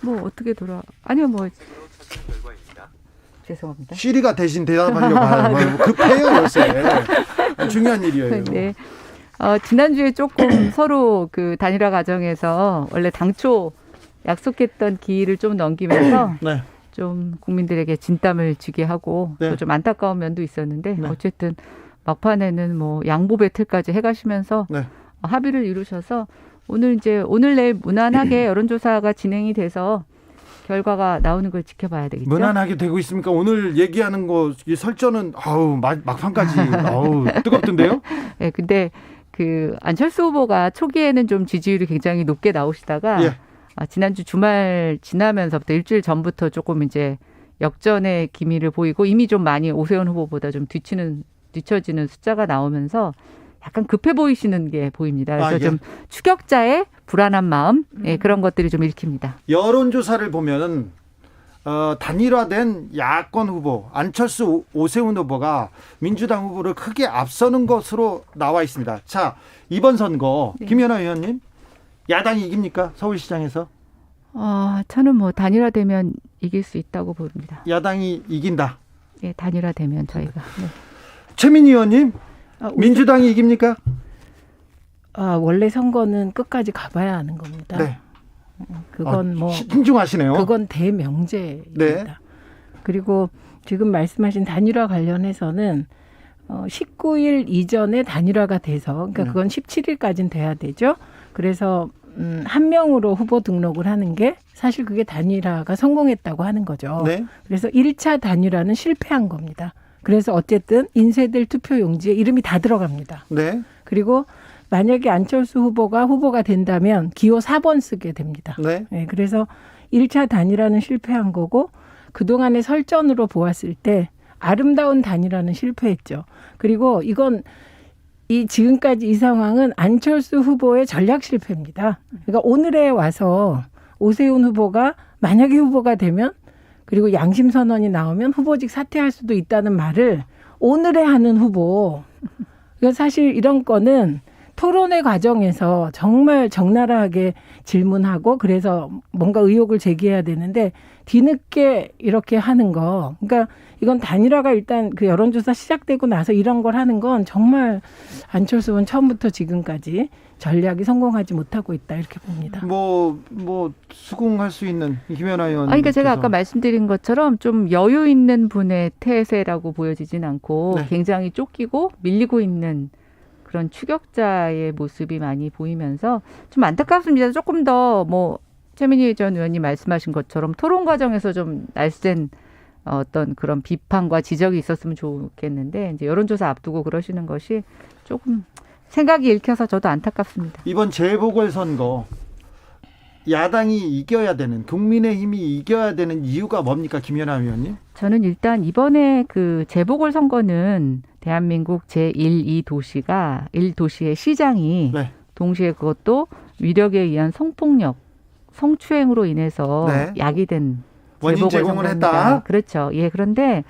뭐 어떻게 아니요 뭐 죄송합니다. 시리가 대신 대답하려고 하는 급해요 요새. 중요한 일이에요. 네. 지난주에 조금 서로 그 단일화 과정에서 원래 당초 약속했던 기일을 좀 넘기면서 네. 좀 국민들에게 진땀을 쥐게 하고 네. 또 좀 안타까운 면도 있었는데 네. 어쨌든 막판에는 뭐 양보 배틀까지 해가시면서 네. 합의를 이루셔서 오늘 내일 무난하게 여론조사가 진행이 돼서 결과가 나오는 걸 지켜봐야 되겠죠. 무난하게 되고 있습니까? 오늘 얘기하는 거 이 설전은 막판까지 뜨겁던데요? 네, 근데 그 안철수 후보가 초기에는 좀 지지율이 굉장히 높게 나오시다가 예. 지난주 주말 지나면서부터 일주일 전부터 조금 이제 역전의 기미를 보이고 이미 좀 많이 오세훈 후보보다 좀 뒤처지는 숫자가 나오면서 약간 급해 보이시는 게 보입니다. 그래서 예. 좀 추격자의 불안한 마음 그런 것들이 좀 읽힙니다. 여론조사를 보면은 단일화된 야권 후보 안철수 오세훈 후보가 민주당 후보를 크게 앞서는 것으로 나와 있습니다. 자, 이번 선거 네. 김연아 의원님 야당이 이깁니까? 서울시장에서? 저는 뭐 단일화되면 이길 수 있다고 봅니다. 야당이 이긴다. 예, 단일화되면 저희가. 네. 최민희 의원님 민주당이 이깁니까? 원래 선거는 끝까지 가봐야 하는 겁니다. 네. 그건 신중하시네요. 그건 대명제입니다. 네. 그리고 지금 말씀하신 단일화 관련해서는 19일 이전에 단일화가 돼서 그러니까 그건 17일까지는 돼야 되죠. 그래서 한 명으로 후보 등록을 하는 게 사실 그게 단일화가 성공했다고 하는 거죠. 네. 그래서 1차 단일화는 실패한 겁니다. 그래서 어쨌든 인쇄될 투표용지에 이름이 다 들어갑니다. 네. 그리고 만약에 안철수 후보가 된다면 기호 4번 쓰게 됩니다. 네. 네, 그래서 1차 단일화는 실패한 거고 그동안의 설전으로 보았을 때 아름다운 단일화는 실패했죠. 그리고 이건 지금까지 이 상황은 안철수 후보의 전략 실패입니다. 그러니까 오늘에 와서 오세훈 후보가 만약에 후보가 되면 그리고 양심 선언이 나오면 후보직 사퇴할 수도 있다는 말을 오늘에 하는 후보. 그러니까 사실 이런 거는 토론회 과정에서 정말 적나라하게 질문하고 그래서 뭔가 의혹을 제기해야 되는데 뒤늦게 이렇게 하는 거. 그러니까 이건 단일화가 일단 그 여론조사 시작되고 나서 이런 걸 하는 건 정말 안철수 후보는 처음부터 지금까지 전략이 성공하지 못하고 있다 이렇게 봅니다. 수긍할 수 있는 김연아 의원. 그러니까 제가 아까 말씀드린 것처럼 좀 여유 있는 분의 태세라고 보여지진 않고 네. 굉장히 쫓기고 밀리고 있는 그런 추격자의 모습이 많이 보이면서 좀 안타깝습니다. 조금 더 최민희 전 의원님 말씀하신 것처럼 토론 과정에서 좀 날쌘 어떤 그런 비판과 지적이 있었으면 좋겠는데 이제 여론조사 앞두고 그러시는 것이 조금 생각이 읽혀서 저도 안타깝습니다. 이번 재보궐선거 야당이 이겨야 되는 국민의힘이 이겨야 되는 이유가 뭡니까 김연아 의원님? 저는 일단 이번에 그 재보궐선거는 대한민국 제1, 2도시가 1도시의 시장이 네. 동시에 그것도 위력에 의한 성폭력, 성추행으로 인해서 네. 야기된 원인 제공을 했다. 그렇죠. 예, 그런데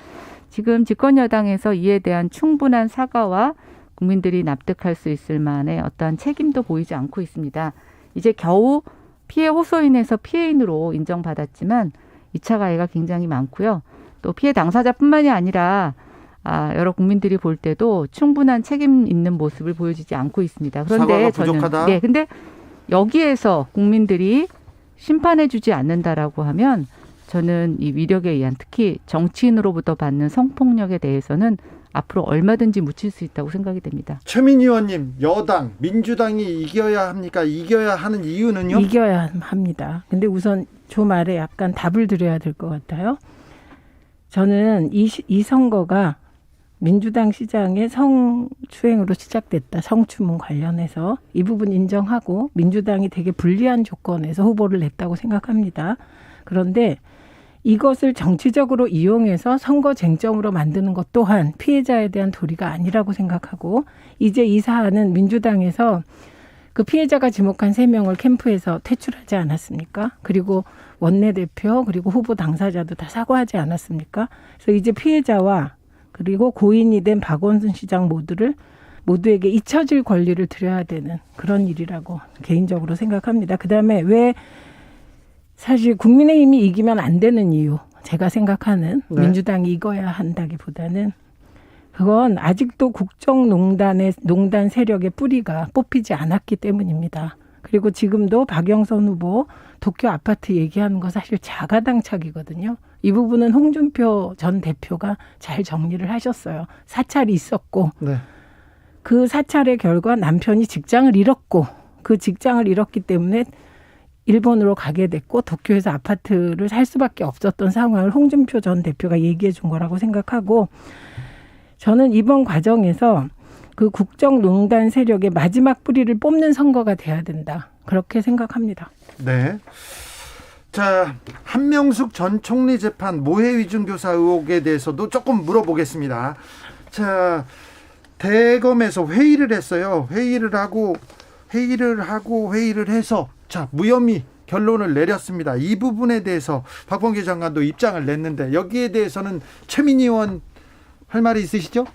지금 집권 여당에서 이에 대한 충분한 사과와 국민들이 납득할 수 있을 만한 어떠한 책임도 보이지 않고 있습니다. 이제 겨우 피해 호소인에서 피해인으로 인정받았지만 2차 가해가 굉장히 많고요. 또 피해 당사자뿐만이 아니라 여러 국민들이 볼 때도 충분한 책임 있는 모습을 보여주지 않고 있습니다. 그런데 사과가 부족하다? 저는 근데 여기에서 국민들이 심판해주지 않는다라고 하면 저는 이 위력에 의한 특히 정치인으로부터 받는 성폭력에 대해서는 앞으로 얼마든지 묻힐 수 있다고 생각이 됩니다. 최민희 의원님, 여당, 민주당이 이겨야 합니까? 이겨야 하는 이유는요? 이겨야 합니다. 근데 우선 저 말에 약간 답을 드려야 될 것 같아요. 저는 이 선거가 민주당 시장의 성추행으로 시작됐다. 성추문 관련해서 이 부분 인정하고 민주당이 되게 불리한 조건에서 후보를 냈다고 생각합니다. 그런데 이것을 정치적으로 이용해서 선거 쟁점으로 만드는 것 또한 피해자에 대한 도리가 아니라고 생각하고 이제 이 사안은 민주당에서 그 피해자가 지목한 3명을 캠프에서 퇴출하지 않았습니까? 그리고 원내대표 그리고 후보 당사자도 다 사과하지 않았습니까? 그래서 이제 피해자와 그리고 고인이 된 박원순 시장 모두에게 잊혀질 권리를 드려야 되는 그런 일이라고 개인적으로 생각합니다. 그다음에 왜 사실 국민의힘이 이기면 안 되는 이유, 제가 생각하는 네. 민주당이 이겨야 한다기보다는 그건 아직도 국정농단 세력의 뿌리가 뽑히지 않았기 때문입니다. 그리고 지금도 박영선 후보 도쿄 아파트 얘기하는 거 사실 자가당착이거든요. 이 부분은 홍준표 전 대표가 잘 정리를 하셨어요. 사찰이 있었고 네. 그 사찰의 결과 남편이 직장을 잃었고 그 직장을 잃었기 때문에 일본으로 가게 됐고 도쿄에서 아파트를 살 수밖에 없었던 상황을 홍준표 전 대표가 얘기해 준 거라고 생각하고 저는 이번 과정에서 그 국정농단 세력의 마지막 뿌리를 뽑는 선거가 돼야 된다. 그렇게 생각합니다. 네. 자, 한명숙 전 총리 재판 모해 위증교사 의혹에 대해서도 조금 물어보겠습니다. 자, 대검에서 회의를 했어요. 회의를 해서 자, 무혐의 결론을 내렸습니다. 이 부분에 대해서 박범계 장관도 입장을 냈는데 여기에 대해서는 최민희 의원 할 말이 있으시죠?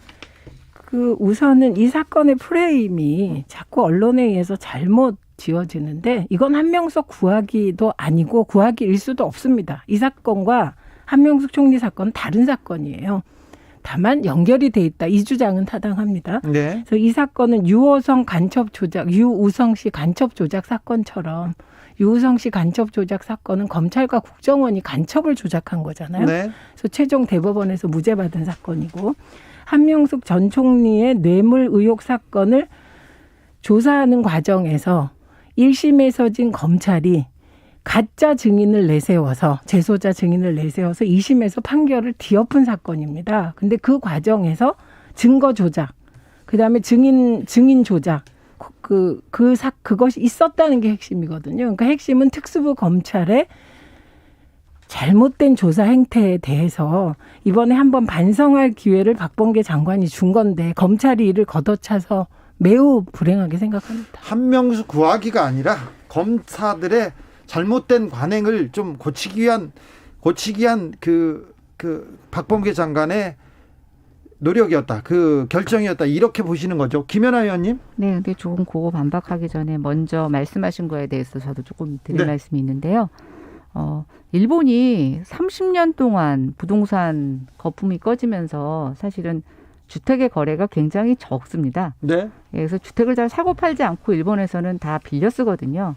그 우선은 이 사건의 프레임이 자꾸 언론에 의해서 잘못 지어지는데 이건 한명숙 구하기도 아니고 구하기일 수도 없습니다. 이 사건과 한명숙 총리 사건은 다른 사건이에요. 다만 연결이 돼 있다. 이 주장은 타당합니다. 네. 그래서 이 사건은 유우성 씨 간첩 조작 사건처럼 유우성 씨 간첩 조작 사건은 검찰과 국정원이 간첩을 조작한 거잖아요. 네. 그래서 최종 대법원에서 무죄 받은 사건이고 한명숙 전 총리의 뇌물 의혹 사건을 조사하는 과정에서 1심에서 진 검찰이 가짜 증인을 내세워서 재소자 증인을 내세워서 2심에서 판결을 뒤엎은 사건입니다. 근데 그 과정에서 증거 조작, 그다음에 증인 조작 그것이 있었다는 게 핵심이거든요. 그러니까 핵심은 특수부 검찰의 잘못된 조사 행태에 대해서 이번에 한번 반성할 기회를 박범계 장관이 준 건데 검찰이 이를 걷어차서 매우 불행하게 생각합니다. 한명숙 구하기가 아니라 검사들의 잘못된 관행을 좀 고치기 위한 그 박범계 장관의 노력이었다. 그 결정이었다. 이렇게 보시는 거죠. 김연아 의원님? 네, 근데 조금 그거 반박하기 전에 먼저 말씀하신 거에 대해서 저도 조금 드릴 네. 말씀이 있는데요. 일본이 30년 동안 부동산 거품이 꺼지면서 사실은 주택의 거래가 굉장히 적습니다. 네. 그래서 주택을 잘 사고 팔지 않고 일본에서는 다 빌려 쓰거든요.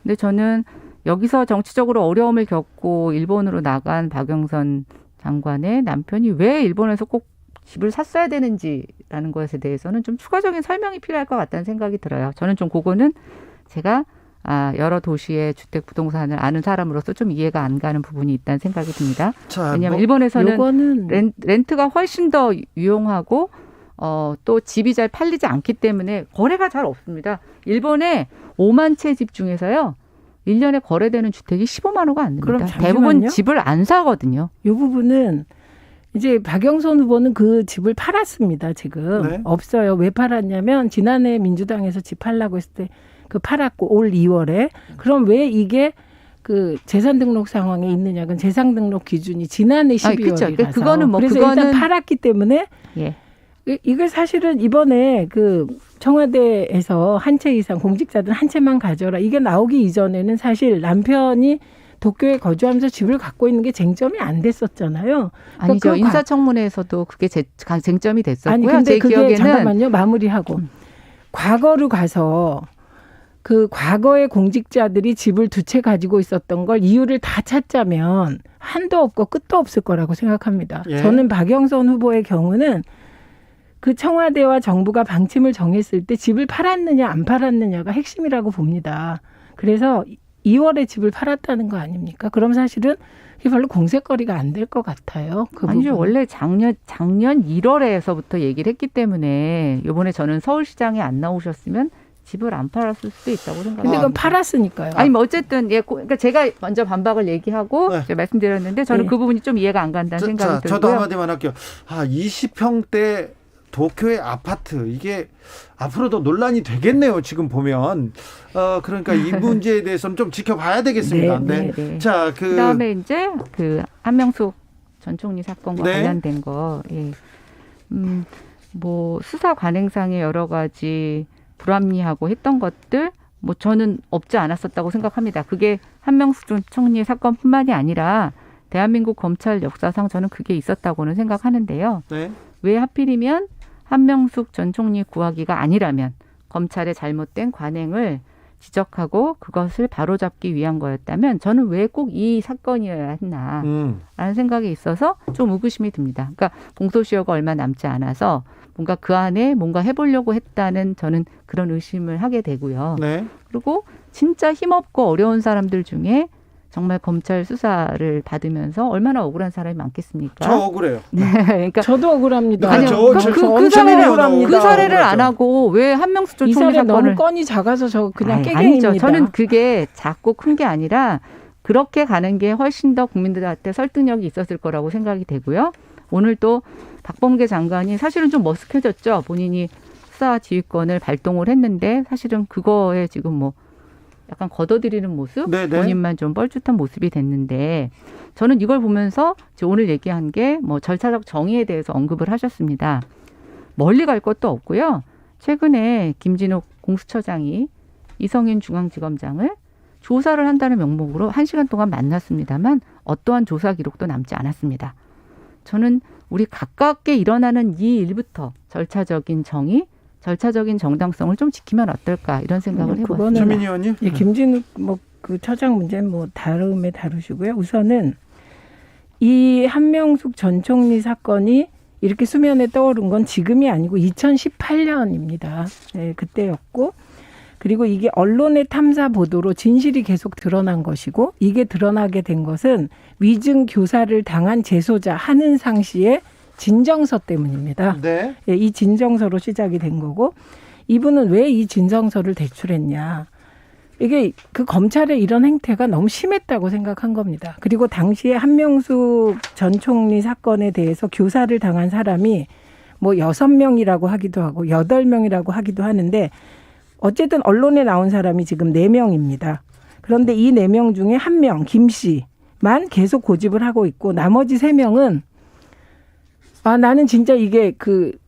근데 저는 여기서 정치적으로 어려움을 겪고 일본으로 나간 박영선 장관의 남편이 왜 일본에서 꼭 집을 샀어야 되는지라는 것에 대해서는 좀 추가적인 설명이 필요할 것 같다는 생각이 들어요. 저는 좀 그거는 제가 여러 도시의 주택 부동산을 아는 사람으로서 좀 이해가 안 가는 부분이 있다는 생각이 듭니다. 자, 왜냐하면 일본에서는 요거는 렌트가 훨씬 더 유용하고 또 집이 잘 팔리지 않기 때문에 거래가 잘 없습니다. 일본에 5만 채 집 중에서요. 1년에 거래되는 주택이 15만 호가 안 그럼 됩니다. 잠시만요. 대부분 집을 안 사거든요. 이 부분은 이제 박영선 후보는 그 집을 팔았습니다. 지금 네. 없어요. 왜 팔았냐면 지난해 민주당에서 집 팔라고 했을 때 그 팔았고 올 2월에 그럼 왜 이게 그 재산 등록 상황에 있느냐? 그건 재산 등록 기준이 지난해 12월이라서 그렇죠. 그거는 뭐 그래서 일단 팔았기 때문에 예. 이게 사실은 이번에 그 청와대에서 한 채 이상 공직자들 한 채만 가져라 이게 나오기 이전에는 사실 남편이 도쿄에 거주하면서 집을 갖고 있는 게 쟁점이 안 됐었잖아요. 아니죠. 그 인사청문회에서도 그게 쟁점이 됐었고요. 아니 근데 제 그게 기억에는 잠깐만요. 마무리하고 과거로 가서 그 과거의 공직자들이 집을 2채 가지고 있었던 걸 이유를 다 찾자면 한도 없고 끝도 없을 거라고 생각합니다. 예. 저는 박영선 후보의 경우는 그 청와대와 정부가 방침을 정했을 때 집을 팔았느냐 안 팔았느냐가 핵심이라고 봅니다. 그래서 2월에 집을 팔았다는 거 아닙니까? 그럼 사실은 이게 별로 공세거리가 안 될 것 같아요. 그 아니죠. 부분은. 원래 작년 1월에서부터 얘기를 했기 때문에 이번에 저는 서울시장에 안 나오셨으면 집을 안 팔았을 수도 있다고 근데 생각합니다. 그건 팔았으니까요. 아니 뭐 어쨌든 그러니까 제가 먼저 반박을 얘기하고 네. 제가 말씀드렸는데 저는 네. 그 부분이 좀 이해가 안 간다는 생각이 들고요. 저도 한마디만 할게요. 20평대 도쿄의 아파트 이게 앞으로도 논란이 되겠네요. 지금 보면 그러니까 이 문제에 대해서는 좀 지켜봐야 되겠습니다. 네, 네. 자, 그다음에 이제 그 한명숙 전 총리 사건과 네. 관련된 거, 예. 뭐 수사 관행상의 여러 가지 불합리하고 했던 것들, 뭐 저는 없지 않았었다고 생각합니다. 그게 한명숙 전 총리 사건뿐만이 아니라 대한민국 검찰 역사상 저는 그게 있었다고는 생각하는데요. 네. 왜 하필이면 한명숙 전 총리 구하기가 아니라면 검찰의 잘못된 관행을 지적하고 그것을 바로잡기 위한 거였다면 저는 왜 꼭 이 사건이어야 했나라는 생각이 있어서 좀 의구심이 듭니다. 그러니까 공소시효가 얼마 남지 않아서 뭔가 그 안에 뭔가 해보려고 했다는 저는 그런 의심을 하게 되고요. 네. 그리고 진짜 힘없고 어려운 사람들 중에 정말 검찰 수사를 받으면서 얼마나 억울한 사람이 많겠습니까? 저 억울해요. 네, 그러니까 저도 억울합니다. 아니요, 그 사례를 안 하고 왜 한명숙 전 이 총리 사례 사건을 너무 건이 작아서 저 그냥 깨갱입니다. 아니죠. 저는 그게 작고 큰 게 아니라 그렇게 가는 게 훨씬 더 국민들한테 설득력이 있었을 거라고 생각이 되고요. 오늘 또 박범계 장관이 사실은 좀 머쓱해졌죠. 본인이 수사 지휘권을 발동을 했는데 사실은 그거에 지금 뭐 약간 걷어들이는 모습, 네네. 본인만 좀 뻘쭘한 모습이 됐는데 저는 이걸 보면서 오늘 얘기한 게 뭐 절차적 정의에 대해서 언급을 하셨습니다. 멀리 갈 것도 없고요. 최근에 김진욱 공수처장이 이성윤 중앙지검장을 조사를 한다는 명목으로 1시간 동안 만났습니다만 어떠한 조사 기록도 남지 않았습니다. 저는 우리 가깝게 일어나는 이 일부터 절차적인 정의, 절차적인 정당성을 좀 지키면 어떨까 이런 생각을 해봤습니다. 주민 의원님. 예, 김진욱 그 처장 문제는 다음에 다루시고요. 우선은 이 한명숙 전 총리 사건이 이렇게 수면에 떠오른 건 지금이 아니고 2018년입니다. 네, 그때였고 그리고 이게 언론의 탐사 보도로 진실이 계속 드러난 것이고 이게 드러나게 된 것은 위증 교사를 당한 재소자 한은상 씨의 진정서 때문입니다. 네. 예, 이 진정서로 시작이 된 거고 이분은 왜 이 진정서를 제출했냐. 이게 그 검찰의 이런 행태가 너무 심했다고 생각한 겁니다. 그리고 당시에 한명숙 전 총리 사건에 대해서 교사를 당한 사람이 6명이라고 하기도 하고 8명이라고 하기도 하는데 어쨌든 언론에 나온 사람이 지금 4명입니다. 그런데 이 4명 중에 1명, 김 씨만 계속 고집을 하고 있고 나머지 3명은 나는 진짜 이게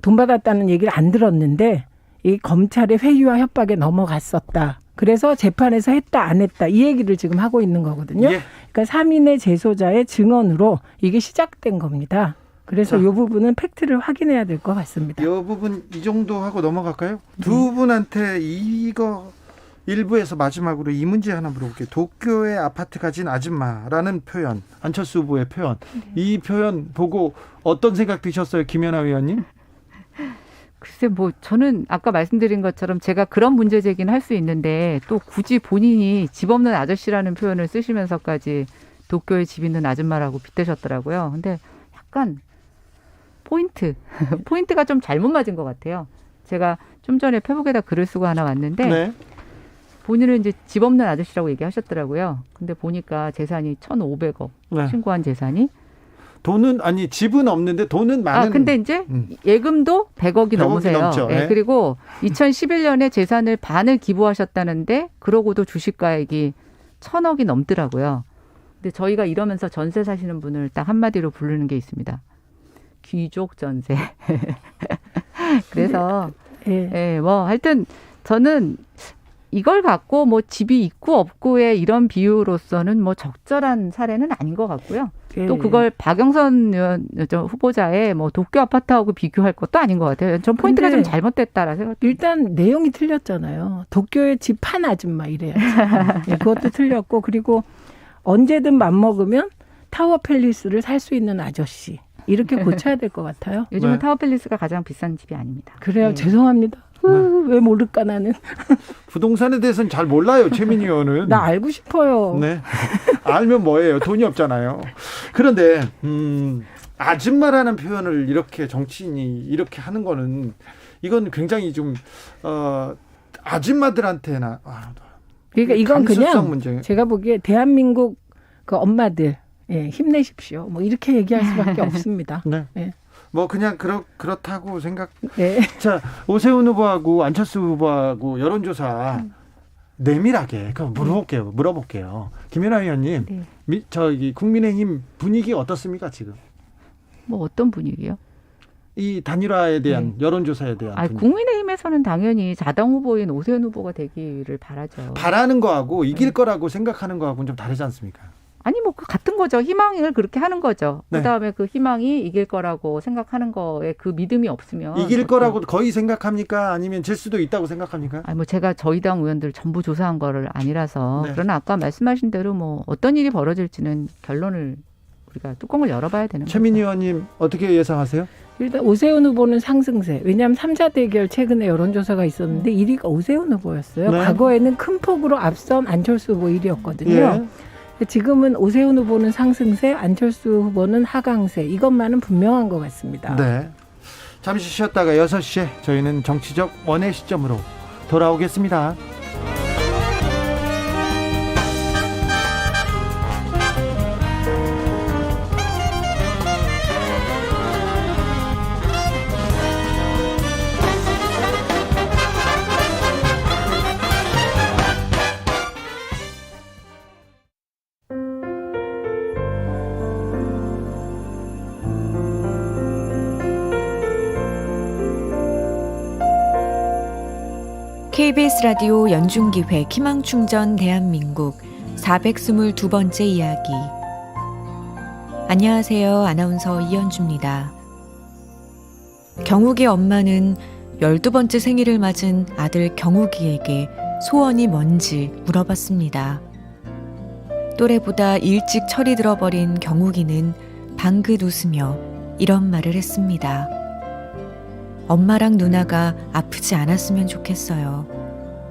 돈 받았다는 얘기를 안 들었는데 이 검찰의 회유와 협박에 넘어갔었다. 그래서 재판에서 했다 안 했다 이 얘기를 지금 하고 있는 거거든요. 예. 그러니까 3인의 재소자의 증언으로 이게 시작된 겁니다. 그래서 이 부분은 팩트를 확인해야 될 것 같습니다. 이 부분 이 정도 하고 넘어갈까요? 두 분한테 이거 일부에서 마지막으로 이 문제 하나 물어볼게요. 도쿄에 아파트 가진 아줌마라는 표현, 안철수 후보의 표현. 이 표현 보고 어떤 생각 드셨어요, 김연아 의원님? 글쎄 저는 아까 말씀드린 것처럼 제가 그런 문제 제기는 할 수 있는데 또 굳이 본인이 집 없는 아저씨라는 표현을 쓰시면서까지 도쿄에 집 있는 아줌마라고 빗대셨더라고요. 근데 약간 포인트가 좀 잘못 맞은 것 같아요. 제가 좀 전에 페북에다 글을 쓰고 하나 왔는데 네. 본인은 이제 집 없는 아저씨라고 얘기하셨더라고요. 근데 보니까 재산이 1,500억 네. 신고한 재산이 집은 없는데 돈은 많은. 근데 이제 예금도 100억이 넘으세요. 넘죠. 네. 네. 그리고 2011년에 재산을 반을 기부하셨다는데 그러고도 주식가액이 1,000억이 넘더라고요. 근데 저희가 이러면서 전세 사시는 분을 딱 한마디로 부르는 게 있습니다. 귀족 전세. 그래서 하여튼 저는 이걸 갖고 집이 있고 없고의 이런 비유로서는 적절한 사례는 아닌 것 같고요. 또 그걸 박영선 후보자의 도쿄 아파트하고 비교할 것도 아닌 것 같아요. 전 포인트가 좀 잘못됐다라 생각. 일단 내용이 틀렸잖아요. 도쿄에 집 판 아줌마 이래야지. 그것도 틀렸고 그리고 언제든 맘먹으면 타워 팰리스를 살 수 있는 아저씨. 이렇게 고쳐야 될 것 같아요. 요즘은 네. 타워 팰리스가 가장 비싼 집이 아닙니다. 그래요. 네. 죄송합니다. 왜 모를까 나는. 부동산에 대해서는 잘 몰라요, 최민희 의원은. 나 알고 싶어요. 네. 알면 뭐예요? 돈이 없잖아요. 그런데 아줌마라는 표현을 이렇게 정치인이 이렇게 하는 거는 이건 굉장히 좀 아줌마들한테나 그러니까 이건 그냥 문제. 제가 보기에 대한민국 그 엄마들 힘내십시오. 이렇게 얘기할 수밖에 없습니다. 네. 네. 그냥 그렇다고 생각. 네. 자, 오세훈 후보하고 안철수 후보하고 여론조사 내밀하게 물어볼게요. 김연아 의원님, 네. 국민의힘 분위기 어떻습니까 지금? 어떤 분위기요? 이 단일화에 대한 여론조사에 대한 분위기. 국민의힘에서는 당연히 자당 후보인 오세훈 후보가 되기를 바라죠. 바라는 거하고 이길 거라고 생각하는 거하고는 좀 다르지 않습니까? 아니 뭐 같은 거죠. 희망을 그렇게 하는 거죠. 네. 그다음에 그 희망이 이길 거라고 생각하는 거에 그 믿음이 없으면 이길 거라고 거의 생각합니까? 아니면 질 수도 있다고 생각합니까? 아니 뭐 제가 저희 당 의원들 전부 조사한 거를 아니라서 네. 그러나 아까 말씀하신 대로 뭐 어떤 일이 벌어질지는 결론을 우리가 뚜껑을 열어봐야 되는 최민희 거죠. 의원님 어떻게 예상하세요? 일단 오세훈 후보는 상승세. 왜냐하면 3자 대결 최근에 여론조사가 있었는데 1위가 오세훈 후보였어요. 네. 과거에는 큰 폭으로 앞선 안철수 후보 1위였거든요. 예. 지금은 오세훈 후보는 상승세, 안철수 후보는 하강세. 이것만은 분명한 것 같습니다. 네. 잠시 쉬었다가 6시에 저희는 정치적 원의 시점으로 돌아오겠습니다. KBS 라디오 연중기획 희망충전 대한민국 422번째 이야기. 안녕하세요. 아나운서 이현주입니다. 경욱이 엄마는 12번째 생일을 맞은 아들 경욱이에게 소원이 뭔지 물어봤습니다. 또래보다 일찍 철이 들어버린 경욱이는 방긋 웃으며 이런 말을 했습니다. 엄마랑 누나가 아프지 않았으면 좋겠어요.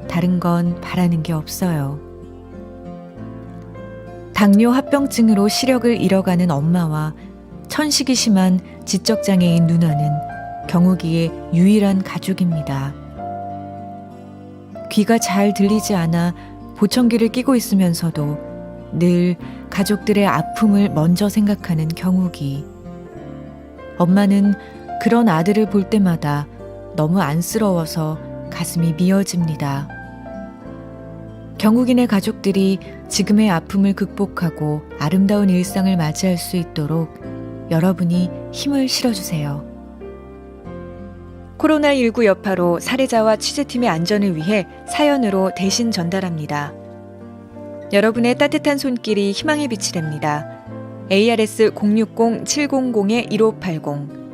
다른 건 바라는 게 없어요. 당뇨 합병증으로 시력을 잃어가는 엄마와 천식이 심한 지적장애인 누나는 경욱이의 유일한 가족입니다. 귀가 잘 들리지 않아 보청기를 끼고 있으면서도 늘 가족들의 아픔을 먼저 생각하는 경욱이. 엄마는 그런 아들을 볼 때마다 너무 안쓰러워서 가슴이 미어집니다. 경욱이네 가족들이 지금의 아픔을 극복하고 아름다운 일상을 맞이할 수 있도록 여러분이 힘을 실어주세요. 코로나19 여파로 사례자와 취재팀의 안전을 위해 사연으로 대신 전달합니다. 여러분의 따뜻한 손길이 희망의 빛이 됩니다. ARS 060-700-1580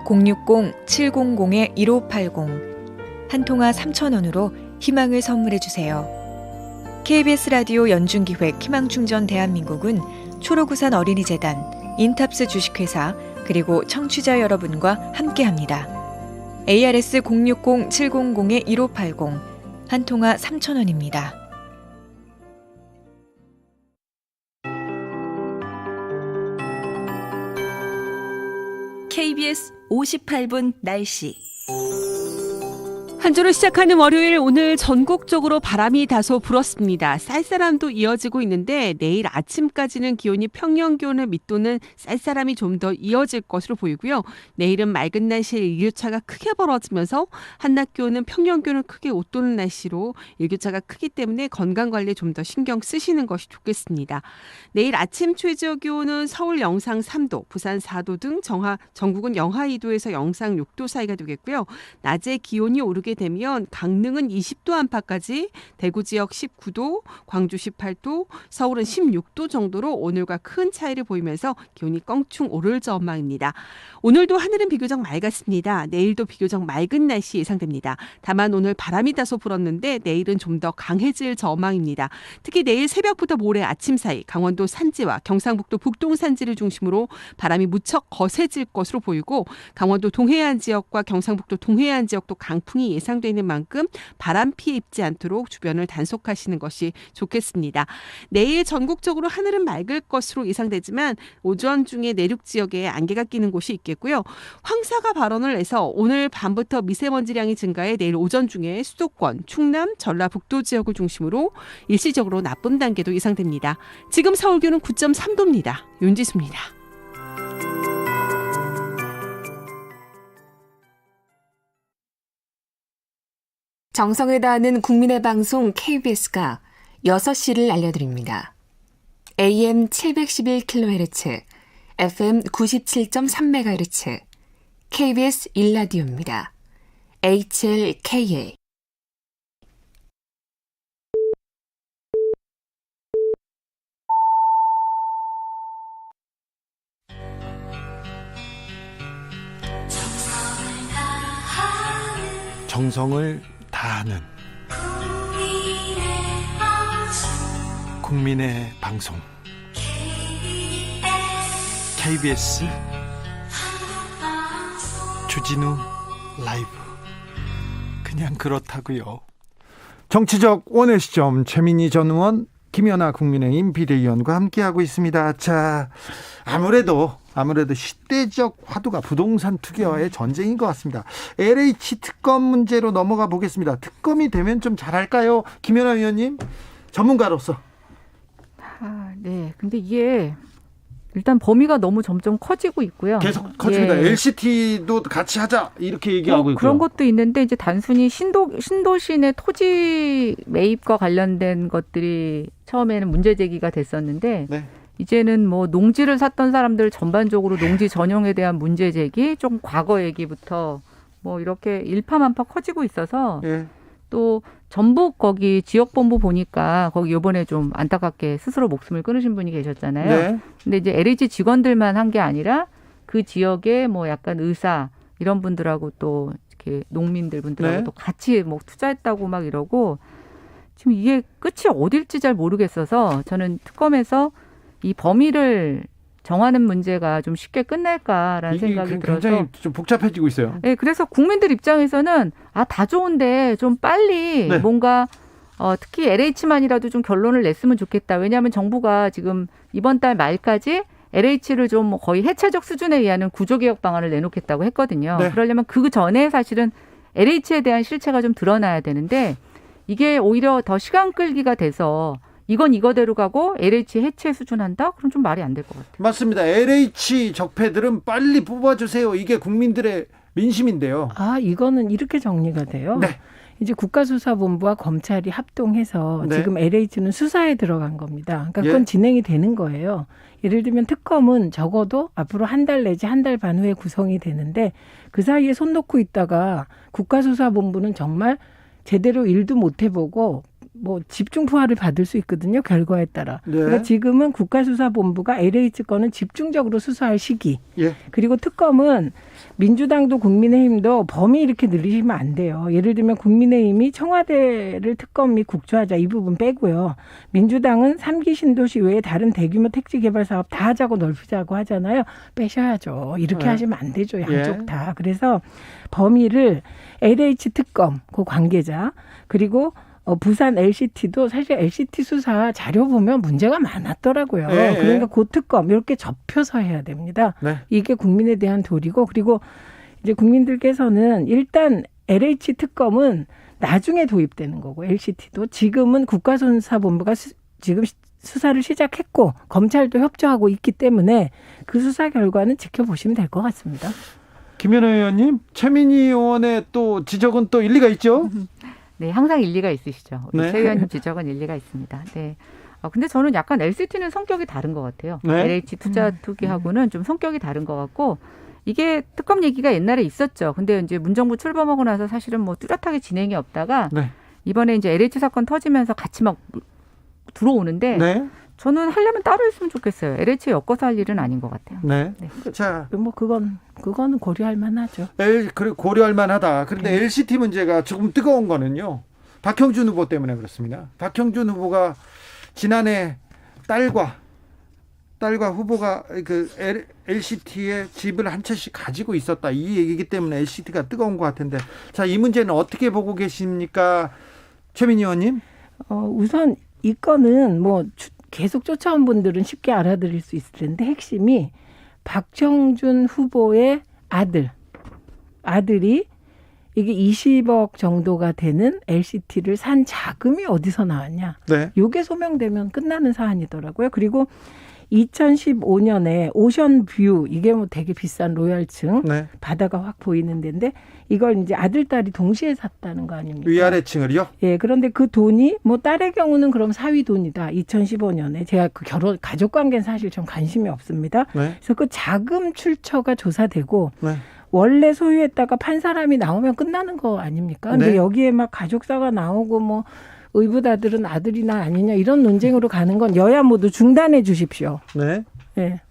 060-700-1580 한 통화 3,000원으로 희망을 선물해 주세요. KBS 라디오 연중기획 희망충전 대한민국은 초록우산 어린이재단, 인탑스 주식회사 그리고 청취자 여러분과 함께합니다. ARS 060-700-1580 한 통화 3,000원입니다. KBS 58분 날씨. 한 주를 시작하는 월요일, 오늘 전국적으로 바람이 다소 불었습니다. 쌀쌀함도 이어지고 있는데 내일 아침까지는 기온이 평년 기온을 밑도는 쌀쌀함이 좀 더 이어질 것으로 보이고요. 내일은 맑은 날씨에 일교차가 크게 벌어지면서 한낮 기온은 평년 기온을 크게 웃도는 날씨로 일교차가 크기 때문에 건강관리에 좀 더 신경 쓰시는 것이 좋겠습니다. 내일 아침 최저 기온은 서울 영상 3도, 부산 4도 등 전국은 영하 2도에서 영상 6도 사이가 되겠고요. 낮에 기온이 오르게 되면 강릉은 20도 안팎까지, 대구 지역 19도, 광주 18도, 서울은 16도 정도로 오늘과 큰 차이를 보이면서 기온이 껑충 오를 전망입니다. 오늘도 하늘은 비교적 맑았습니다. 내일도 비교적 맑은 날씨 예상됩니다. 다만 오늘 바람이 다소 불었는데 내일은 좀 더 강해질 전망입니다. 특히 내일 새벽부터 모레 아침 사이 강원도 산지와 경상북도 북동 산지를 중심으로 바람이 무척 거세질 것으로 보이고, 강원도 동해안 지역과 경상북도 동해안 지역도 강풍이 예상되는 만큼 바람 피해 입지 않도록 주변을 단속하시는 것이 좋겠습니다. 내일 전국적으로 하늘은 맑을 것으로 예상되지만 오전 중에 내륙 지역에 안개가 끼는 곳이 있겠고요. 황사가 발원을 해서 오늘 밤부터 미세먼지량이 증가해 내일 오전 중에 수도권, 충남, 전라북도 지역을 중심으로 일시적으로 나쁨 단계도 예상됩니다. 지금 서울 기온은 9.3도입니다. 윤지수입니다. 정성을 다하는 국민의 방송 KBS가 6시를 알려드립니다. AM 711kHz, FM 97.3MHz, KBS 1라디오입니다. HLKA 정성을 다하는 국민의 방송 KBS 주진우 라이브. 그냥 그렇다고요. 정치적 원의 시점 최민희 전 의원, 김연아 국민의힘 비대위원과 함께하고 있습니다. 자, 아무래도 시대적 화두가 부동산 투기와의 전쟁인 것 같습니다. LH 특검 문제로 넘어가 보겠습니다. 특검이 되면 좀 잘할까요? 김연아 의원님, 전문가로서. 네. 근데 이게 일단 범위가 너무 점점 커지고 있고요. 계속 커집니다. 예. LCT도 같이 하자 이렇게 얘기하고 있고요. 그런 것도 있는데 이제 단순히 신도시의 토지 매입과 관련된 것들이 처음에는 문제 제기가 됐었는데 네. 이제는 뭐 농지를 샀던 사람들 전반적으로 농지 전용에 대한 문제 제기, 좀 과거 얘기부터 뭐 이렇게 일파만파 커지고 있어서 예. 또 전북 거기 지역본부 보니까 거기 이번에 좀 안타깝게 스스로 목숨을 끊으신 분이 계셨잖아요. 네. 근데 이제 LH 직원들만 한 게 아니라 그 지역에 뭐 약간 의사 이런 분들하고 또 이렇게 농민들 분들하고 네. 또 같이 뭐 투자했다고 막 이러고 지금 이게 끝이 어딜지 잘 모르겠어서 저는 특검에서 이 범위를 정하는 문제가 좀 쉽게 끝날까라는 생각이 들어서 굉장히 좀 복잡해지고 있어요. 네, 그래서 국민들 입장에서는 다 좋은데 좀 빨리 네. 뭔가 특히 LH만이라도 좀 결론을 냈으면 좋겠다. 왜냐하면 정부가 지금 이번 달 말까지 LH를 좀 거의 해체적 수준에 의한 구조개혁 방안을 내놓겠다고 했거든요. 네. 그러려면 그 전에 사실은 LH에 대한 실체가 좀 드러나야 되는데 이게 오히려 더 시간 끌기가 돼서 이건 이거대로 가고 LH 해체 수준한다? 그럼 좀 말이 안 될 것 같아요. 맞습니다. LH 적폐들은 빨리 뽑아주세요. 이게 국민들의 민심인데요. 이거는 이렇게 정리가 돼요. 네. 이제 국가수사본부와 검찰이 합동해서 네. 지금 LH는 수사에 들어간 겁니다. 그러니까 예. 그건 진행이 되는 거예요. 예를 들면 특검은 적어도 앞으로 한 달 내지 한 달 반 후에 구성이 되는데 그 사이에 손 놓고 있다가 국가수사본부는 정말 제대로 일도 못 해보고 뭐 집중 포화를 받을 수 있거든요. 결과에 따라. 네. 그러니까 지금은 국가수사본부가 LH 건을 집중적으로 수사할 시기. 예. 그리고 특검은 민주당도 국민의힘도 범위 이렇게 늘리시면 안 돼요. 예를 들면 국민의힘이 청와대를 특검 및 국조하자 이 부분 빼고요. 민주당은 3기 신도시 외에 다른 대규모 택지 개발 사업 다 하자고 넓히자고 하잖아요. 빼셔야죠. 이렇게 네. 하시면 안 되죠. 양쪽 예. 다. 그래서 범위를 LH 특검 그 관계자 그리고 부산 LCT도 사실 LCT 수사 자료 보면 문제가 많았더라고요. 네. 그러니까 고특검 이렇게 접혀서 해야 됩니다. 네. 이게 국민에 대한 도리고 그리고 이제 국민들께서는 일단 LH 특검은 나중에 도입되는 거고 LCT도 지금은 국가수사본부가 지금 수사를 시작했고 검찰도 협조하고 있기 때문에 그 수사 결과는 지켜보시면 될 것 같습니다. 김연아 의원님, 최민희 의원의 또 지적은 또 일리가 있죠? 네, 항상 일리가 있으시죠. 우리 네. 최 의원님 지적은 일리가 있습니다. 네. 근데 저는 약간 LCT는 성격이 다른 것 같아요. 네. LH 투자 투기하고는 좀 성격이 다른 것 같고 이게 특검 얘기가 옛날에 있었죠. 근데 이제 문정부 출범하고 나서 사실은 뭐 뚜렷하게 진행이 없다가 네. 이번에 이제 LH 사건 터지면서 같이 막 들어오는데 네. 저는 하려면 따로 했으면 좋겠어요. LH에 엮어서 할 일은 아닌 것 같아요. 네. 네. 자, 뭐 그거는 고려할 만하죠. 그래 고려할 만하다. 그런데 LCT 문제가 조금 뜨거운 거는요. 박형준 후보 때문에 그렇습니다. 박형준 후보가 지난해 딸과 후보가 그 LCT에 집을 한 채씩 가지고 있었다. 이 얘기이기 때문에 LCT가 뜨거운 것 같은데. 자, 이 문제는 어떻게 보고 계십니까? 최민희 의원님? 우선 이 건은 뭐 계속 쫓아온 분들은 쉽게 알아들을 수 있을 텐데 핵심이 박형준 후보의 아들이 이게 20억 정도가 되는 LCT를 산 자금이 어디서 나왔냐. 네. 이게 소명되면 끝나는 사안이더라고요. 그리고 2015년에 오션뷰 이게 뭐 되게 비싼 로얄층 네. 바다가 확 보이는 데인데 이걸 이제 아들 딸이 동시에 샀다는 거 아닙니까? 위아래층을요? 예, 그런데 그 돈이 뭐 딸의 경우는 그럼 사위 돈이다. 2015년에 제가 그 가족 관계는 사실 좀 관심이 없습니다. 네. 그래서 그 자금 출처가 조사되고 네. 원래 소유했다가 판 사람이 나오면 끝나는 거 아닙니까? 근데 네. 여기에 막 가족사가 나오고 뭐 의붓아들은 아들이나 아니냐 이런 논쟁으로 가는 건 여야 모두 중단해 주십시오. 네. 네.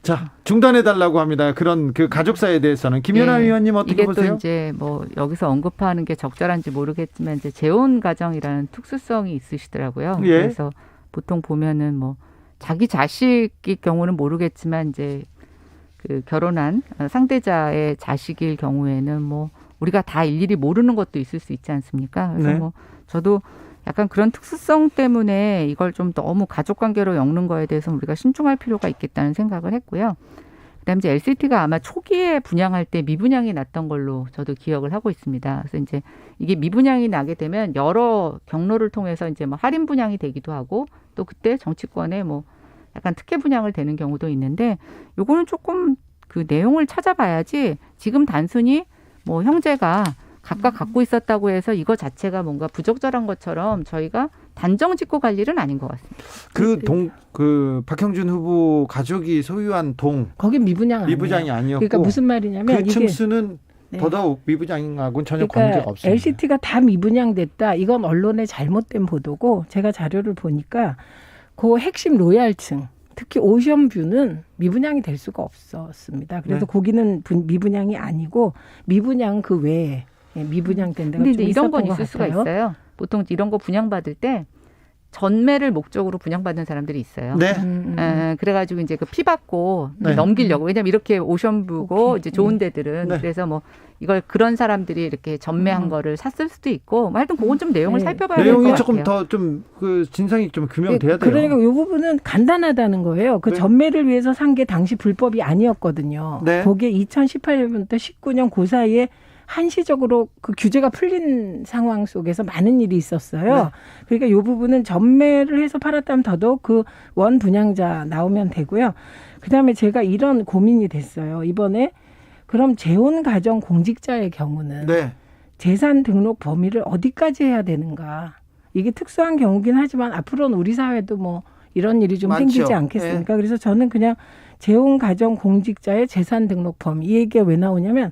자, 중단해 달라고 합니다. 그런 그 가족사에 대해서는 김연아 예. 의원님 어떻게 이게 보세요? 또 이제 뭐 여기서 언급하는 게 적절한지 모르겠지만 이제 재혼 가정이라는 특수성이 있으시더라고요. 예. 그래서 보통 보면은 뭐 자기 자식일 경우는 모르겠지만 이제 그 결혼한 상대자의 자식일 경우에는 뭐 우리가 다 일일이 모르는 것도 있을 수 있지 않습니까? 그래서 네. 뭐 저도 약간 그런 특수성 때문에 이걸 좀 너무 가족 관계로 엮는 거에 대해서 우리가 신중할 필요가 있겠다는 생각을 했고요. 그다음에 이제 LCT가 아마 초기에 분양할 때 미분양이 났던 걸로 저도 기억을 하고 있습니다. 그래서 이제 이게 미분양이 나게 되면 여러 경로를 통해서 이제 뭐 할인 분양이 되기도 하고 또 그때 정치권에 뭐 약간 특혜 분양을 되는 경우도 있는데 요거는 조금 그 내용을 찾아봐야지 지금 단순히 뭐 형제가 각각 갖고 있었다고 해서 이거 자체가 뭔가 부적절한 것처럼 저희가 단정 짓고 갈 일은 아닌 것 같습니다. 그 박형준 후보 가족이 소유한 동 거긴 미분양 아니에요. 미부장이 아니었고 그러니까 무슨 말이냐면 그 이게 층수는 네. 더더욱 미부장하고는 전혀 그러니까 관계가 없습니다. LCT가 다 미분양됐다. 이건 언론의 잘못된 보도고 제가 자료를 보니까 그 핵심 로얄층 특히 오션뷰는 미분양이 될 수가 없었습니다. 그래서 네. 거기는 미분양이 아니고 미분양 그 외에 미분양된 데가 근데 좀 이제 이런 있었던 건 것 있을 수가 같아요. 있어요. 보통 이런 거 분양받을 때 전매를 목적으로 분양받는 사람들이 있어요. 네. 그래가지고 이제 그 피 받고 네. 넘기려고. 왜냐면 이렇게 오션뷰고 오케이. 이제 좋은 데들은 네. 그래서 뭐 이걸 그런 사람들이 이렇게 전매한 거를 샀을 수도 있고 뭐 하여튼 그건 좀 내용을 네. 살펴봐야 될 것 내용이 같아요. 조금 더 좀 그 진상이 좀 규명돼야 돼요. 그러니까 이 부분은 간단하다는 거예요. 그 네. 전매를 위해서 산 게 당시 불법이 아니었거든요. 네. 그게 2018년부터 19년 그 사이에 한시적으로 그 규제가 풀린 상황 속에서 많은 일이 있었어요. 네. 그러니까 이 부분은 전매를 해서 팔았다면 더더욱 그 원 분양자 나오면 되고요. 그다음에 제가 이런 고민이 됐어요. 이번에 그럼 재혼 가정 공직자의 경우는 네. 재산 등록 범위를 어디까지 해야 되는가? 이게 특수한 경우긴 하지만 앞으로는 우리 사회도 뭐 이런 일이 좀 많죠. 생기지 않겠습니까? 그래서 저는 그냥 재혼 가정 공직자의 재산 등록 범위 이 얘기가 왜 나오냐면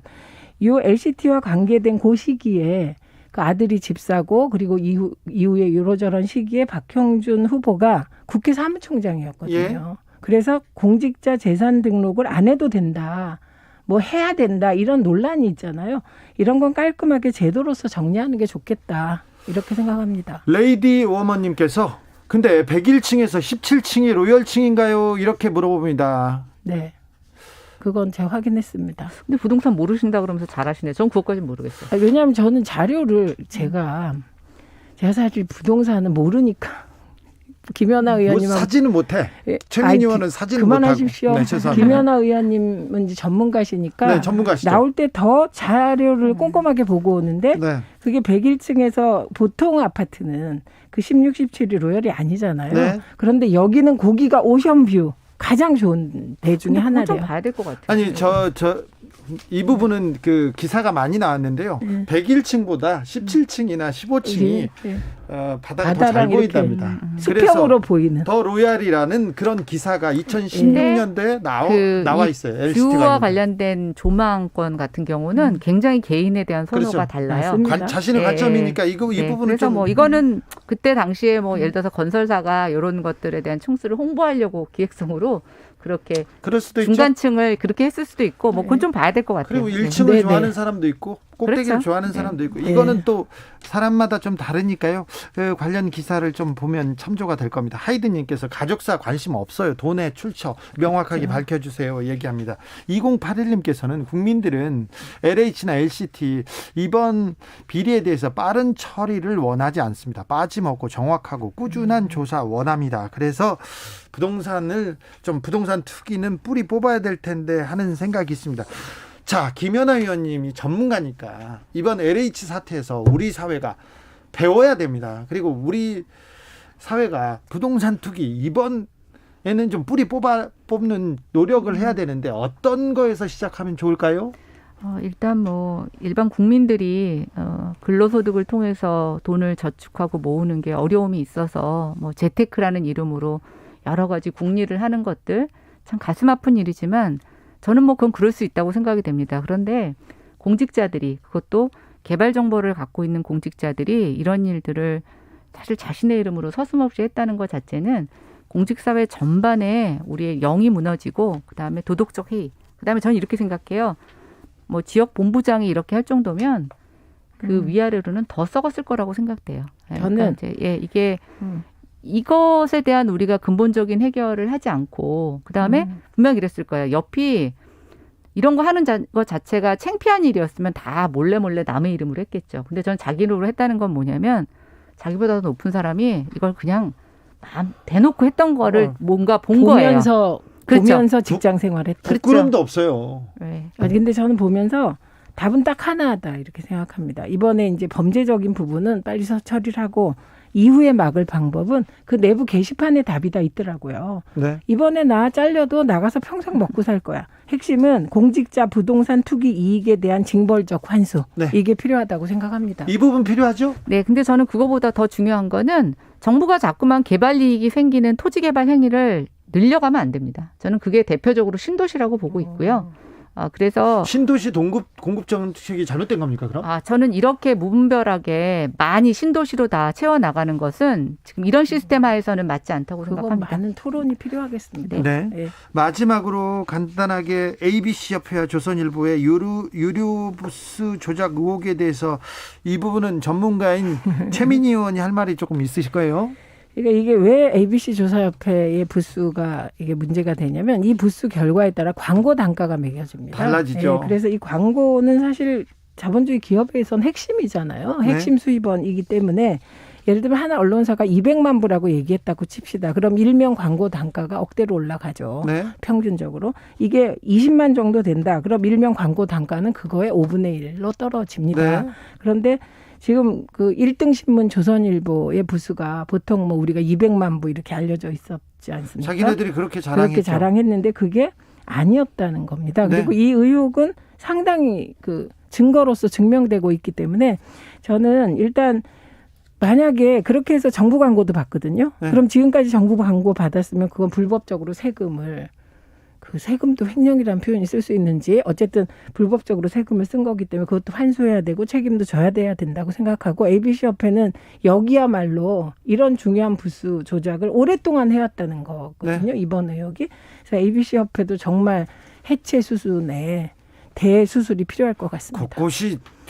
이 LCT와 관계된 그 시기에 그 아들이 집 사고 그리고 이후에 이러저런 시기에 박형준 후보가 국회 사무총장이었거든요. 예. 그래서 공직자 재산 등록을 안 해도 된다. 뭐 해야 된다. 이런 논란이 있잖아요. 이런 건 깔끔하게 제도로서 정리하는 게 좋겠다. 이렇게 생각합니다. 레이디 워머님께서 근데 101층에서 17층이 로열층인가요? 이렇게 물어봅니다. 네. 그건 제가 확인했습니다. 근데 부동산 모르신다 그러면서 잘하시네. 전 그것까지는 모르겠어요. 왜냐하면 저는 자료를 제가 사실 부동산은 모르니까 김연아 뭐 의원님하고 사지는 못해. 최민희 의원은 사지는 그만하십시오. 못하고. 네, 죄송합니다. 김연아 의원님은 이제 전문가시니까 네, 전문가시죠. 나올 때 더 자료를 꼼꼼하게 보고 오는데 네. 그게 101층에서 보통 아파트는 그 16, 17이 로열이 아니잖아요. 네. 그런데 여기는 고기가 오션뷰 가장 좋은 데 중에 근데 그건 좀 하나래요. 봐야 될 것 같아요. 아니 이 부분은 그 기사가 많이 나왔는데요. 101층보다 17층이나 15층이 네. 바다가 더 잘 바다랑 이렇게 보인답니다. 수평으로 보이는. 더 로얄이라는 그런 기사가 2016년도에 나와 있어요. 뷰와 관련된 조망권 같은 경우는 굉장히 개인에 대한 선호가 그렇죠. 달라요. 맞습니다. 자신의 관점이니까 이 부분은 그래서 좀 뭐 이거는 그때 당시에 뭐 예를 들어서 건설사가 이런 것들에 대한 층수를 홍보하려고 기획성으로 그렇게 그럴 수도 있죠. 중간층을 그렇게 했을 수도 있고 뭐 그건 좀 봐야 될 것 같아요. 그리고 네. 1층을 네, 좋아하는 네. 사람도 있고 꼭대기를 그렇죠. 좋아하는 사람도 있고 네. 이거는 또 사람마다 좀 다르니까요. 그 관련 기사를 좀 보면 참조가 될 겁니다. 하이든님께서 가족사 관심 없어요. 돈의 출처 명확하게 밝혀주세요. 얘기합니다. 2081님께서는 국민들은 LH나 LCT 이번 비리에 대해서 빠른 처리를 원하지 않습니다. 빠짐없고 정확하고 꾸준한 조사 원합니다. 그래서 부동산 투기는 뿌리 뽑아야 될 텐데 하는 생각이 있습니다. 자, 김연아 의원님이 전문가니까 이번 LH 사태에서 우리 사회가 배워야 됩니다. 그리고 우리 사회가 부동산 투기 이번에는 좀 뿌리 뽑는 노력을 해야 되는데 어떤 거에서 시작하면 좋을까요? 일단 뭐 일반 국민들이 근로소득을 통해서 돈을 저축하고 모으는 게 어려움이 있어서 뭐 재테크라는 이름으로 여러 가지 궁리를 하는 것들 참 가슴 아픈 일이지만 저는 뭐 그건 그럴 수 있다고 생각이 됩니다. 그런데 공직자들이 그것도 개발 정보를 갖고 있는 공직자들이 이런 일들을 사실 자신의 이름으로 서슴없이 했다는 것 자체는 공직사회 전반에 우리의 영이 무너지고 그다음에 도덕적 해이. 그다음에 저는 이렇게 생각해요. 뭐 지역 본부장이 이렇게 할 정도면 그 위아래로는 더 썩었을 거라고 생각돼요. 저는 이제 이게 이것에 대한 우리가 근본적인 해결을 하지 않고 그다음에 분명히 이랬을 거예요. 옆이 이런 거 하는 것 자체가 창피한 일이었으면 다 몰래 남의 이름으로 했겠죠. 근데 저는 자기 이름으로 했다는 건 뭐냐면 자기보다 더 높은 사람이 이걸 그냥 대놓고 했던 거를 뭔가 본 거예요. 보면서 직장 생활했다. 부끄럼도 없어요. 네. 아니, 근데 저는 보면서 답은 딱 하나다 이렇게 생각합니다. 이번에 이제 범죄적인 부분은 빨리 처리를 하고 이후에 막을 방법은 그 내부 게시판에 답이 다 있더라고요. 네. 이번에 나 잘려도 나가서 평생 먹고 살 거야. 핵심은 공직자 부동산 투기 이익에 대한 징벌적 환수. 네. 이게 필요하다고 생각합니다. 이 부분 필요하죠? 네, 근데 저는 그거보다 더 중요한 거는 정부가 자꾸만 개발 이익이 생기는 토지 개발 행위를 늘려가면 안 됩니다. 저는 그게 대표적으로 신도시라고 보고 있고요. 그래서 신도시 공급 정책이 잘못된 겁니까, 그럼? 저는 이렇게 무분별하게 많이 신도시로 다 채워나가는 것은 지금 이런 시스템 하에서는 맞지 않다고 그건 생각합니다. 많은 토론이 필요하겠습니다. 네. 네. 마지막으로 간단하게 ABC협회와 조선일보의 유료 부스 조작 의혹에 대해서 이 부분은 전문가인 최민희 의원이 할 말이 조금 있으실 거예요. 그러니까 이게 왜 ABC 조사협회의 부수가 이게 문제가 되냐면 이 부수 결과에 따라 광고 단가가 매겨집니다. 달라지죠. 네, 그래서 이 광고는 사실 자본주의 기업에선 핵심이잖아요. 핵심 네. 수입원이기 때문에 예를 들면 하나 언론사가 200만 부라고 얘기했다고 칩시다. 그럼 일명 광고 단가가 억대로 올라가죠. 네. 평균적으로. 이게 20만 정도 된다. 그럼 일명 광고 단가는 그거의 5분의 1로 떨어집니다. 네. 그런데 지금 그 1등 신문 조선일보의 부수가 보통 뭐 우리가 200만 부 이렇게 알려져 있었지 않습니까? 자기네들이 그렇게 자랑했죠. 그렇게 자랑했는데 그게 아니었다는 겁니다. 네. 그리고 이 의혹은 상당히 그 증거로서 증명되고 있기 때문에 저는 일단 만약에 그렇게 해서 정부 광고도 받거든요. 네. 그럼 지금까지 정부 광고 받았으면 그건 불법적으로 세금을 그 세금도 횡령이라는 표현이 쓸 수 있는지 어쨌든 불법적으로 세금을 쓴 거기 때문에 그것도 환수해야 되고 책임도 져야 돼야 된다고 생각하고 ABC협회는 여기야말로 이런 중요한 부수 조작을 오랫동안 해왔다는 거거든요. 네. 이번 의혹이. 그래서 ABC협회도 정말 해체 수순에 대수술이 필요할 것 같습니다.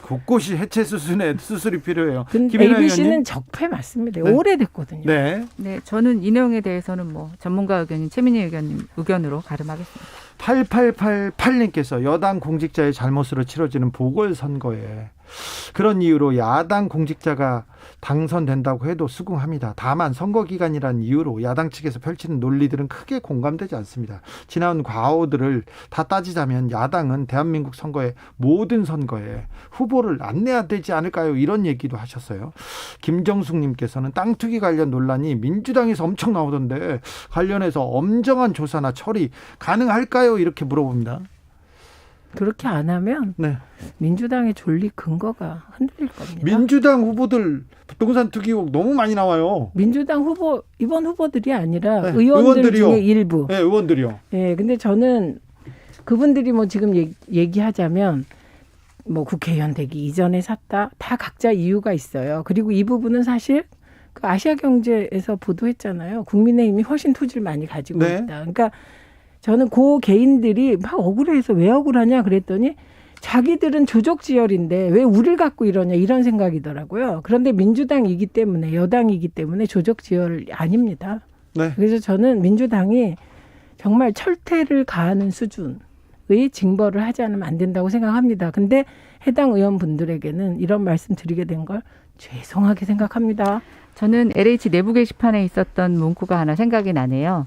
곳곳이 해체 수술이 필요해요. 근데 ABC는 적폐 맞습니다. 네. 오래됐거든요. 네. 네, 저는 이 내용에 대해서는 뭐 전문가 의견인 최민희 의견으로 가름하겠습니다. 8888님께서 여당 공직자의 잘못으로 치러지는 보궐선거에 그런 이유로 야당 공직자가 당선된다고 해도 수긍합니다. 다만 선거기간이라는 이유로 야당 측에서 펼치는 논리들은 크게 공감되지 않습니다. 지나온 과오들을 다 따지자면 야당은 대한민국 선거의 모든 선거에 후보를 안 내야 되지 않을까요? 이런 얘기도 하셨어요. 김정숙님께서는 땅 투기 관련 논란이 민주당에서 엄청 나오던데 관련해서 엄정한 조사나 처리 가능할까요? 이렇게 물어봅니다. 그렇게 안 하면 네. 민주당의 존립 근거가 흔들릴 겁니다. 민주당 후보들 부동산 투기 의혹 너무 많이 나와요. 민주당 후보 이번 후보들이 아니라 네, 의원들 의원들이요. 중에 일부. 네, 의원들이요. 예, 근데 저는 그분들이 뭐 지금 얘기하자면 뭐 국회의원 되기 이전에 샀다 다 각자 이유가 있어요. 그리고 이 부분은 사실 그 아시아경제에서 보도했잖아요. 국민의힘이 훨씬 토지를 많이 가지고 네. 있다. 그러니까 저는 그 개인들이 막 억울해서 왜 억울하냐 그랬더니 자기들은 조족지혈인데 왜 우리를 갖고 이러냐 이런 생각이더라고요. 그런데 민주당이기 때문에 여당이기 때문에 조족지혈 아닙니다. 네. 그래서 저는 민주당이 정말 철퇴를 가하는 수준의 징벌을 하지 않으면 안 된다고 생각합니다. 근데 해당 의원분들에게는 이런 말씀 드리게 된 걸 죄송하게 생각합니다. 저는 LH 내부 게시판에 있었던 문구가 하나 생각이 나네요.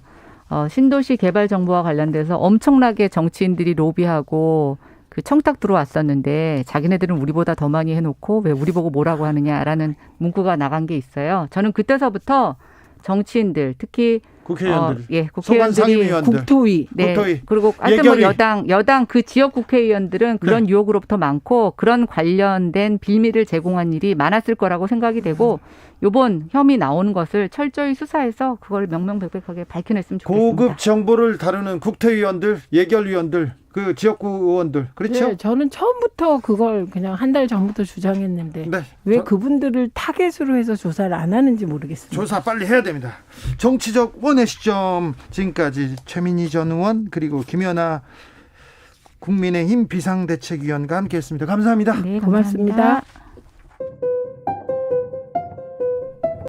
신도시 개발 정보와 관련돼서 엄청나게 정치인들이 로비하고 그 청탁 들어왔었는데 자기네들은 우리보다 더 많이 해놓고 왜 우리 보고 뭐라고 하느냐라는 문구가 나간 게 있어요. 저는 그때서부터 정치인들 특히 국회의원들, 국회의원들이 소관상임위원들, 국토위. 네. 국토위. 그리고 하여튼 뭐 예결위. 여당 그 지역 국회의원들은 그런 유혹으로부터 많고 그런 관련된 빌미를 제공한 일이 많았을 거라고 생각이 되고 요번 혐의 나오는 것을 철저히 수사해서 그걸 명명백백하게 밝혀냈으면 좋겠습니다. 고급 정보를 다루는 국회의원들, 예결위원들 그 지역구 의원들 그렇죠? 네, 저는 처음부터 그걸 그냥 한 달 전부터 주장했는데 네. 왜 그분들을 타겟으로 해서 조사를 안 하는지 모르겠습니다. 조사 빨리 해야 됩니다. 정치적 원의 시점 지금까지 최민희 전 의원 그리고 김연아 국민의힘 비상대책위원과 함께했습니다. 감사합니다. 네, 고맙습니다. 감사합니다.